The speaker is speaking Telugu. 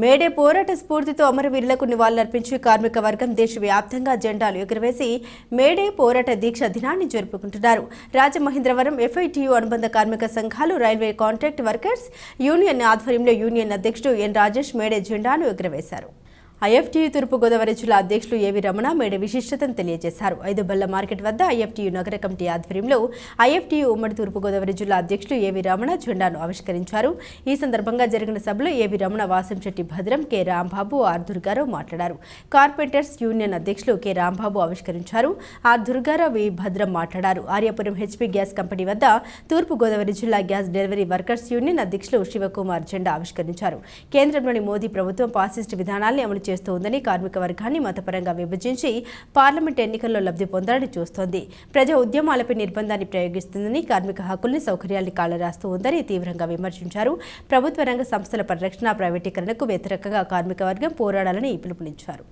మేడే పోరాట స్ఫూర్తితో అమరవీరులకు నివాళులర్పించి కార్మిక వర్గం దేశవ్యాప్తంగా జెండాలు ఎగురవేసి మేడే పోరాట దీక్ష దినాన్ని జరుపుకుంటున్నారు. రాజమహేంద్రవరం ఎఫ్ఐటియు అనుబంధ కార్మిక సంఘాలు, రైల్వే కాంట్రాక్ట్ వర్కర్స్ యూనియన్ ఆధ్వర్యంలో యూనియన్ అధ్యక్షుడు ఎన్ రాజేష్ మేడే జెండాను ఎగురవేశారు. ఐఎఫ్టియు తూర్పుగోదావరి జిల్లా అధ్యక్షులు ఏవి రమణ మేడే విశిష్టతను తెలియజేశారు. 5 బళ్ల మార్కెట్ వద్ద ఐఎఫ్టియు నగర కమిటీ ఆధ్వర్యంలో ఐఎఫ్టియు ఉమ్మడి తూర్పుగోదావరి జిల్లా అధ్యక్షులు ఏవి రమణ జెండాను ఆవిష్కరించారు. ఈ సందర్భంగా జరిగిన సభలో ఏవి రమణ, వాసంశెట్టి భద్రం, కె రాంబాబు, ఆర్ దుర్గారావు మాట్లాడారు. కార్పెంటర్స్ యూనియన్ అధ్యక్షులు కె రాంబాబు ఆవిష్కరించారు. ఆర్ దుర్గారావు, వి భద్రం మాట్లాడారు. ఆర్యాపురం హెచ్పీ గ్యాస్ కంపెనీ వద్ద తూర్పుగోదావరి జిల్లా గ్యాస్ డెలివరీ వర్కర్స్ యూనియన్ అధ్యక్షులు శివకుమార్ జెండా ఆవిష్కరించారు. కేంద్రంలోని మోదీ ప్రభుత్వం ఫాసిస్ట్ విధానాల్ని అమలు చేస్తోందని, కార్మిక వర్గాన్ని మతపరంగా విభజించి పార్లమెంట్ ఎన్నికల్లో లబ్ధి పొందాలని చూస్తోంది, ప్రజా ఉద్యమాలపై నిర్బంధాన్ని ప్రయోగిస్తుందని, కార్మిక హక్కుల్ని, సౌకర్యాల్ని కాలరాస్తూ ఉందని తీవ్రంగా విమర్శించారు. ప్రభుత్వ రంగ సంస్థల పరిరక్షణ, ప్రైవేటీకరణకు వ్యతిరేకంగా కార్మిక వర్గం పోరాడాలని పిలుపునిచ్చారు.